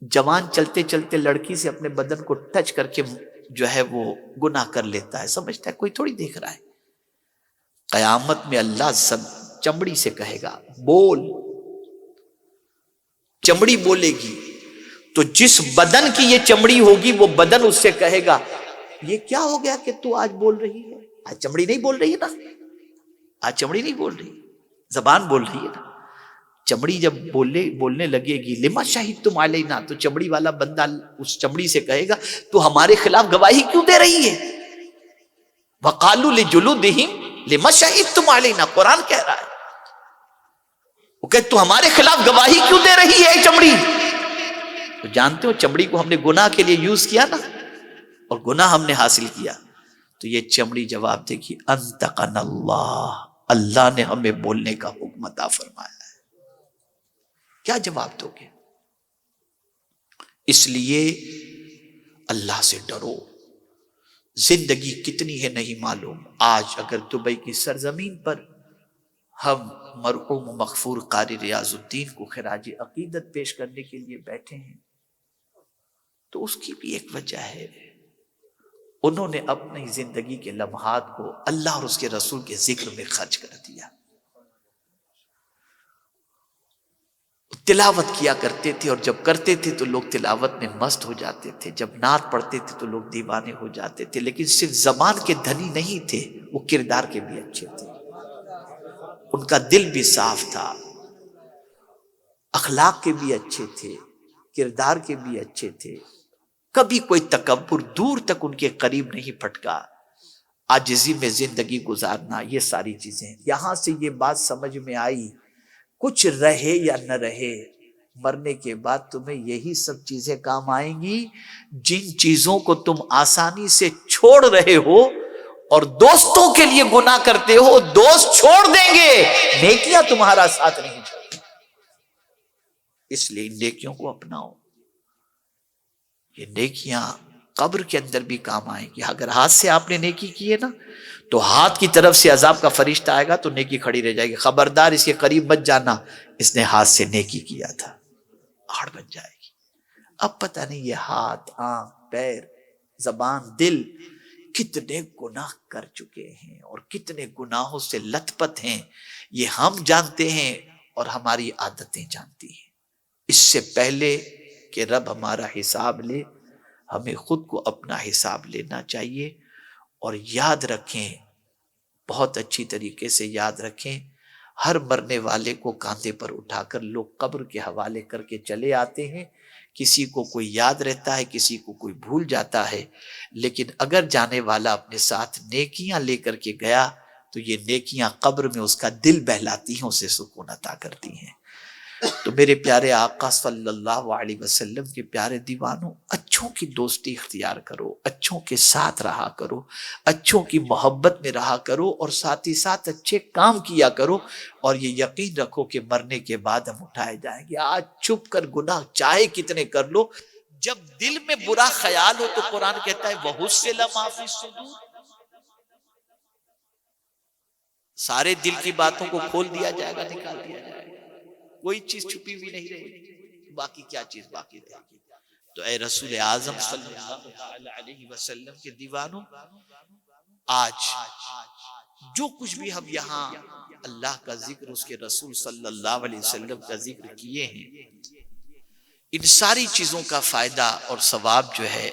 S1: جوان چلتے چلتے لڑکی سے اپنے بدن کو ٹچ کر کے جو ہے وہ گناہ کر لیتا ہے، سمجھتا ہے کوئی تھوڑی دیکھ رہا ہے۔ قیامت میں اللہ سب چمڑی سے کہے گا بول، چمڑی بولے گی، تو جس بدن کی یہ چمڑی ہوگی وہ بدن اس سے کہے گا یہ کیا ہو گیا کہ تو آج بول رہی ہے؟ آج چمڑی نہیں بول رہی ہے نا، آج چمڑی نہیں بول رہی، زبان بول رہی ہے نا۔ چمڑی جب بولنے لگے گی لما شہدتم علینا، تو چمڑی والا بندہ اس چمڑی سے کہے گا تو ہمارے خلاف گواہی کیوں دے رہی ہے؟ وقالوا لجلودہم لما شہدتم علینا، قرآن کہہ رہا ہے، وہ کہ تو ہمارے خلاف گواہی کیوں دے رہی ہے چمڑی؟ تو جانتے ہو چمڑی کو ہم نے گناہ کے لیے یوز کیا نا، اور گناہ ہم نے حاصل کیا، تو یہ چمڑی جواب دے گی انطقنا اللہ، اللہ نے ہمیں بولنے کا حکم عطا فرمایا ہے۔ کیا جواب دو گے؟ اس لیے اللہ سے ڈرو۔ زندگی کتنی ہے نہیں معلوم۔ آج اگر دبئی کی سرزمین پر ہم مرحوم و مغفور قاری ریاض الدین کو خراج عقیدت پیش کرنے کے لیے بیٹھے ہیں، تو اس کی بھی ایک وجہ ہے، انہوں نے اپنی زندگی کے لمحات کو اللہ اور اس کے رسول کے ذکر میں خرچ کر دیا۔ تلاوت کیا کرتے تھے، اور جب کرتے تھے تو لوگ تلاوت میں مست ہو جاتے تھے، جب نعت پڑھتے تھے تو لوگ دیوانے ہو جاتے تھے، لیکن صرف زبان کے دھنی نہیں تھے، وہ کردار کے بھی اچھے تھے، ان کا دل بھی صاف تھا، اخلاق کے بھی اچھے تھے، کردار کے بھی اچھے تھے، کبھی کوئی تکبر دور تک ان کے قریب نہیں پھٹکا، عاجزی میں زندگی گزارنا، یہ ساری چیزیں۔ یہاں سے یہ بات سمجھ میں آئی، کچھ رہے یا نہ رہے، مرنے کے بعد تمہیں یہی سب چیزیں کام آئیں گی جن چیزوں کو تم آسانی سے چھوڑ رہے ہو، اور دوستوں کے لیے گناہ کرتے ہو، دوست چھوڑ دیں گے، نیکیاں تمہارا ساتھ نہیں چھوڑیں۔ اس لیے ان نیکیوں کو اپناؤ، یہ نیکیاں قبر کے اندر بھی کام آئیں گی. اگر ہاتھ سے آپ نے نیکی کی ہے نا تو ہاتھ کی طرف سے عذاب کا فرشتہ آئے گا تو نیکی کھڑی رہ جائے گی. خبردار اس کے قریب مت جانا، اس نے ہاتھ سے نیکی کیا تھا. آڑ بن جائے گی. اب پتہ نہیں یہ ہاتھ، آنکھ، پیر، زبان، دل کتنے گناہ کر چکے ہیں اور کتنے گناہوں سے لت پت ہیں، یہ ہم جانتے ہیں اور ہماری عادتیں جانتی ہیں. اس سے پہلے کہ رب ہمارا حساب لے، ہمیں خود کو اپنا حساب لینا چاہیے. اور یاد رکھیں، بہت اچھی طریقے سے یاد رکھیں، ہر مرنے والے کو کاندھے پر اٹھا کر لوگ قبر کے حوالے کر کے چلے آتے ہیں. کسی کو کوئی یاد رہتا ہے، کسی کو کوئی بھول جاتا ہے، لیکن اگر جانے والا اپنے ساتھ نیکیاں لے کر کے گیا تو یہ نیکیاں قبر میں اس کا دل بہلاتی ہیں، اسے سکون عطا کرتی ہیں. تو میرے پیارے آقا صلی اللہ علیہ وسلم کے پیارے دیوانوں، اچھوں کی دوستی اختیار کرو، اچھوں کے ساتھ رہا کرو، اچھوں کی محبت میں رہا کرو، اور ساتھ ہی ساتھ اچھے کام کیا کرو. اور یہ یقین رکھو کہ مرنے کے بعد ہم اٹھائے جائیں گے. آج چھپ کر گناہ چاہے کتنے کر لو، جب دل میں برا خیال ہو تو قرآن کہتا ہے وَحُصِّلَ مَا فِي الصُّدُورِ، سارے دل کی باتوں کو کھول دیا جائے گا، نکال دیا جائے گا. کوئی چیز چھپی ہوئی نہیں رہے گی. باقی کیا چیز باقی رہے گی؟ تو اے رسول اعظم صلی اللہ علیہ وسلم کے دیوانوں، آج جو کچھ بھی ہم یہاں اللہ کا ذکر، اس کے رسول صلی اللہ علیہ وسلم کا ذکر کیے ہیں، ان ساری چیزوں کا فائدہ اور ثواب جو ہے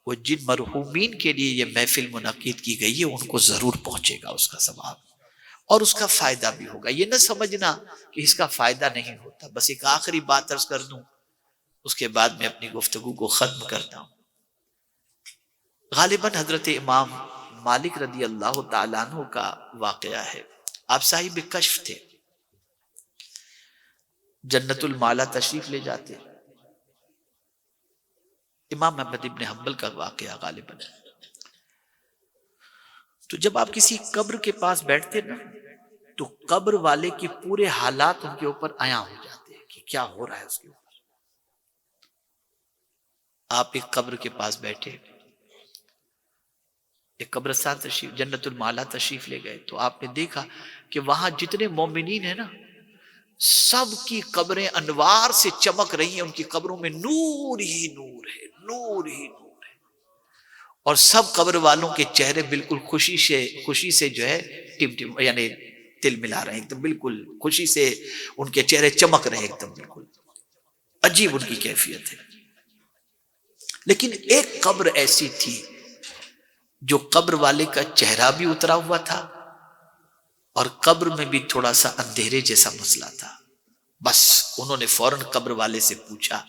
S1: وہ جن مرحومین کے لیے یہ محفل منعقد کی گئی ہے ان کو ضرور پہنچے گا، اس کا ثواب اور اس کا فائدہ بھی ہوگا. یہ نہ سمجھنا کہ اس کا فائدہ نہیں ہوتا. بس ایک آخری بات عرض کر دوں، اس کے بعد میں اپنی گفتگو کو ختم کرتا ہوں. غالباً حضرت امام مالک رضی اللہ تعالیٰ عنہ کا واقعہ ہے. آپ صاحب کشف تھے، جنت المالا تشریف لے جاتے. امام احمد ابن حنبل کا واقعہ غالباً. تو جب آپ کسی قبر کے پاس بیٹھتے نا تو قبر والے کے پورے حالات ان کے اوپر عیاں ہو جاتے ہیں کہ کیا ہو رہا ہے اس کے اوپر. آپ ایک قبر کے پاس بیٹھے، ایک قبرستان تشریف، جنت المالا تشریف لے گئے، تو آپ نے دیکھا کہ وہاں جتنے مومنین ہیں نا سب کی قبریں انوار سے چمک رہی ہیں. ان کی قبروں میں نور ہی نور ہے، نور ہی نور ہے. اور سب قبر والوں کے چہرے بالکل خوشی سے جو ہے ٹم ٹم یعنی تل ملا رہے ہیں، ایک دم بالکل خوشی سے ان کے چہرے چمک رہے ہیں، ایک دم بالکل عجیب ان کی کیفیت ہے. لیکن ایک قبر ایسی تھی جو قبر والے کا چہرہ بھی اترا ہوا تھا اور قبر میں بھی تھوڑا سا اندھیرے جیسا مسئلہ تھا. بس انہوں نے فوراً قبر والے سے پوچھا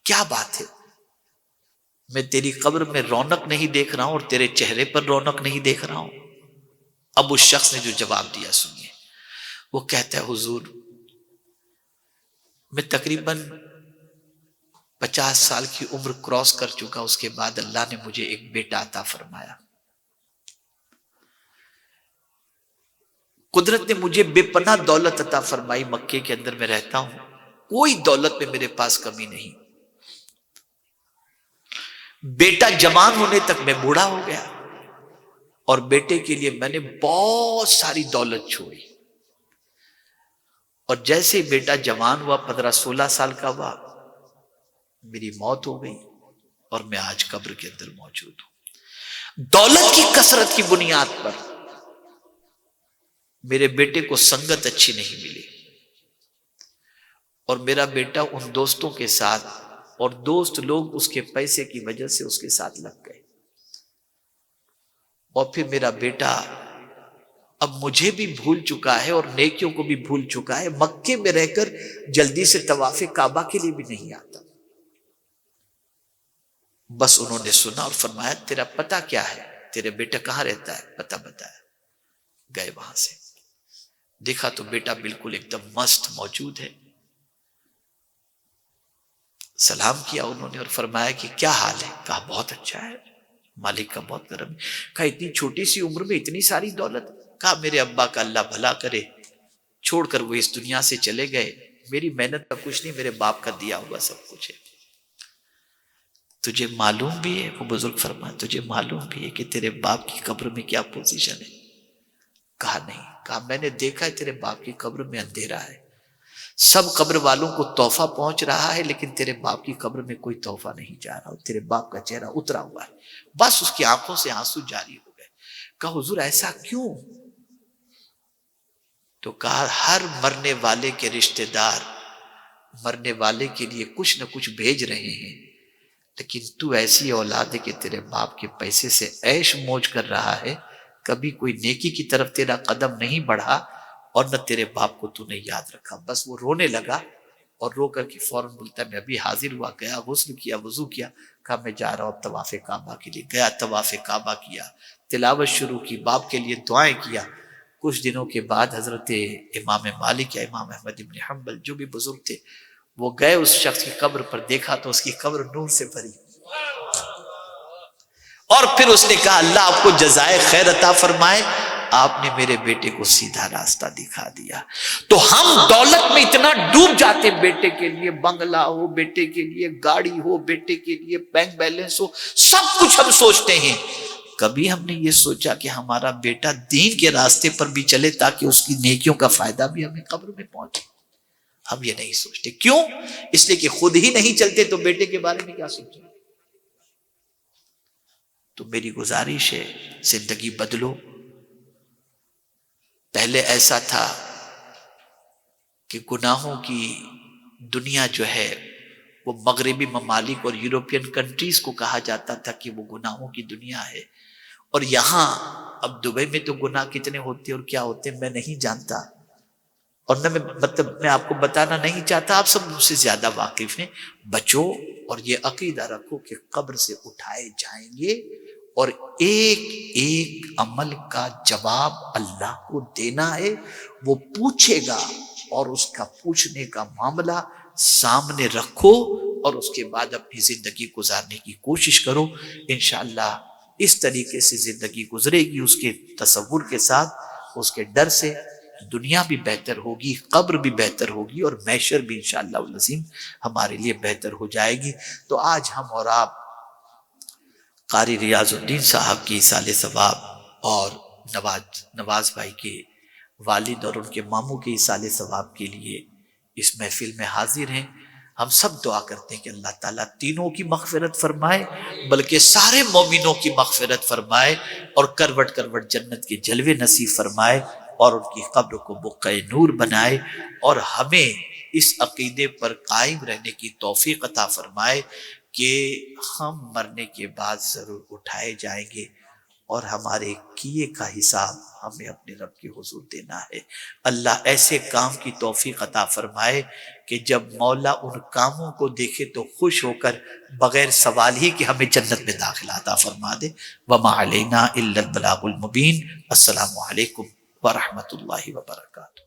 S1: کیا بات ہے، میں تیری قبر میں رونق نہیں دیکھ رہا ہوں اور تیرے چہرے پر رونق نہیں دیکھ رہا ہوں. اب اس شخص نے جو جواب دیا سنیے. وہ کہتا ہے حضور میں تقریباً 50 سال کی عمر کراس کر چکا، اس کے بعد اللہ نے مجھے ایک بیٹا عطا فرمایا. قدرت نے مجھے بے پناہ دولت عطا فرمائی، مکے کے اندر میں رہتا ہوں، کوئی دولت میں میرے پاس کمی نہیں. بیٹا جوان ہونے تک میں بوڑھا ہو گیا اور بیٹے کے لیے میں نے بہت ساری دولت چھوڑی. اور جیسے بیٹا جوان ہوا، 15-16 سال کا ہوا، میری موت ہو گئی اور میں آج قبر کے اندر موجود ہوں. دولت کی کثرت کی بنیاد پر میرے بیٹے کو سنگت اچھی نہیں ملی اور میرا بیٹا ان دوستوں کے ساتھ، اور دوست لوگ اس کے پیسے کی وجہ سے اس کے ساتھ لگ گئے. اور پھر میرا بیٹا اب مجھے بھی بھول چکا ہے اور نیکیوں کو بھی بھول چکا ہے. مکے میں رہ کر جلدی سے طواف کعبہ کے لیے بھی نہیں آتا. بس انہوں نے سنا اور فرمایا تیرا پتہ کیا ہے، تیرے بیٹا کہاں رہتا ہے، پتہ بتایا. گئے وہاں سے، دیکھا تو بیٹا بالکل ایک دم مست موجود ہے. سلام کیا انہوں نے اور فرمایا کہ کیا حال ہے. کہا بہت اچھا ہے، مالک کا بہت کرم ہے. کہا اتنی چھوٹی سی عمر میں اتنی ساری دولت. کہا میرے ابا کا اللہ بھلا کرے، چھوڑ کر وہ اس دنیا سے چلے گئے، میری محنت کا کچھ نہیں، میرے باپ کا دیا ہوا سب کچھ ہے. تجھے معلوم بھی ہے، وہ بزرگ فرمائے تجھے معلوم بھی ہے کہ تیرے باپ کی قبر میں کیا پوزیشن ہے؟ کہا نہیں. کہا میں نے دیکھا ہے تیرے باپ کی قبر میں اندھیرا ہے، سب قبر والوں کو تحفہ پہنچ رہا ہے لیکن تیرے باپ کی قبر میں کوئی تحفہ نہیں جا رہا، تیرے باپ کا چہرہ اترا ہوا ہے. بس اس کی آنکھوں سے آنسو جاری ہو گئے. کہا حضور ایسا کیوں؟ تو کہا ہر مرنے والے کے رشتہ دار مرنے والے کے لیے کچھ نہ کچھ بھیج رہے ہیں، لیکن تو ایسی اولاد ہے کہ تیرے باپ کے پیسے سے عیش موج کر رہا ہے، کبھی کوئی نیکی کی طرف تیرا قدم نہیں بڑھا اور نہ تیرے باپ کو تو نے یاد رکھا. بس وہ رونے لگا اور رو کر کے فوراً بولتا ہے میں ابھی حاضر ہوا، گیا غسل کیا، وضو کیا. کہا میں جا رہا ہوں طواف کعبہ کے لیے. گیا طواف کعبہ کیا، تلاوت شروع کی، باپ کے لیے دعائیں کیا. کچھ دنوں کے بعد حضرت امام مالک یا امام احمد بن حنبل جو بھی بزرگ تھے وہ گئے اس شخص کی قبر پر، دیکھا تو اس کی قبر نور سے بھری. اور پھر اس نے کہا اللہ آپ کو جزائے خیر عطا فرمائے، آپ نے میرے بیٹے کو سیدھا راستہ دکھا دیا. تو ہم دولت میں اتنا ڈوب جاتے، بیٹے کے لیے بنگلہ ہو، بیٹے کے لیے گاڑی ہو، بیٹے کے لیے بینک بیلنس ہو، سب کچھ ہم سوچتے ہیں. کبھی ہم نے یہ سوچا کہ ہمارا بیٹا دین کے راستے پر بھی چلے تاکہ اس کی نیکیوں کا فائدہ بھی ہمیں قبر میں پہنچے؟ ہم یہ نہیں سوچتے. کیوں؟ اس لیے کہ خود ہی نہیں چلتے تو بیٹے کے بارے میں کیا سوچیں؟ تو میری گزارش ہے زندگی بدلو. پہلے ایسا تھا کہ گناہوں کی دنیا جو ہے وہ مغربی ممالک اور یورپین کنٹریز کو کہا جاتا تھا کہ وہ گناہوں کی دنیا ہے، اور یہاں اب دبئی میں تو گناہ کتنے ہوتے اور کیا ہوتے میں نہیں جانتا، اور نہ میں آپ کو بتانا نہیں چاہتا، آپ سب مجھ سے زیادہ واقف ہیں. بچو اور یہ عقیدہ رکھو کہ قبر سے اٹھائے جائیں گے اور ایک ایک عمل کا جواب اللہ کو دینا ہے. وہ پوچھے گا اور اس کا پوچھنے کا معاملہ سامنے رکھو اور اس کے بعد اپنی زندگی گزارنے کی کوشش کرو. انشاءاللہ اس طریقے سے زندگی گزرے گی، اس کے تصور کے ساتھ، اس کے ڈر سے دنیا بھی بہتر ہوگی، قبر بھی بہتر ہوگی، اور محشر بھی انشاءاللہ العظیم ہمارے لیے بہتر ہو جائے گی. تو آج ہم اور آپ قاری ریاض الدین صاحب کی ایصال ثواب اور نواز بھائی کے والد اور ان کے ماموں کے ایصال ثواب کے لیے اس محفل میں حاضر ہیں. ہم سب دعا کرتے ہیں کہ اللہ تعالیٰ تینوں کی مغفرت فرمائے، بلکہ سارے مومنوں کی مغفرت فرمائے اور کروٹ کروٹ جنت کے جلوے نصیب فرمائے اور ان کی قبر کو بقعہ نور بنائے، اور ہمیں اس عقیدے پر قائم رہنے کی توفیق عطا فرمائے کہ ہم مرنے کے بعد ضرور اٹھائے جائیں گے اور ہمارے کیے کا حساب ہمیں اپنے رب کے حضور دینا ہے. اللہ ایسے کام کی توفیق عطا فرمائے کہ جب مولا ان کاموں کو دیکھے تو خوش ہو کر بغیر سوال ہی کہ ہمیں جنت میں داخلہ عطا فرما دے. وما علینا الا البلاغ المبین. السلام علیکم ورحمۃ اللہ وبرکاتہ.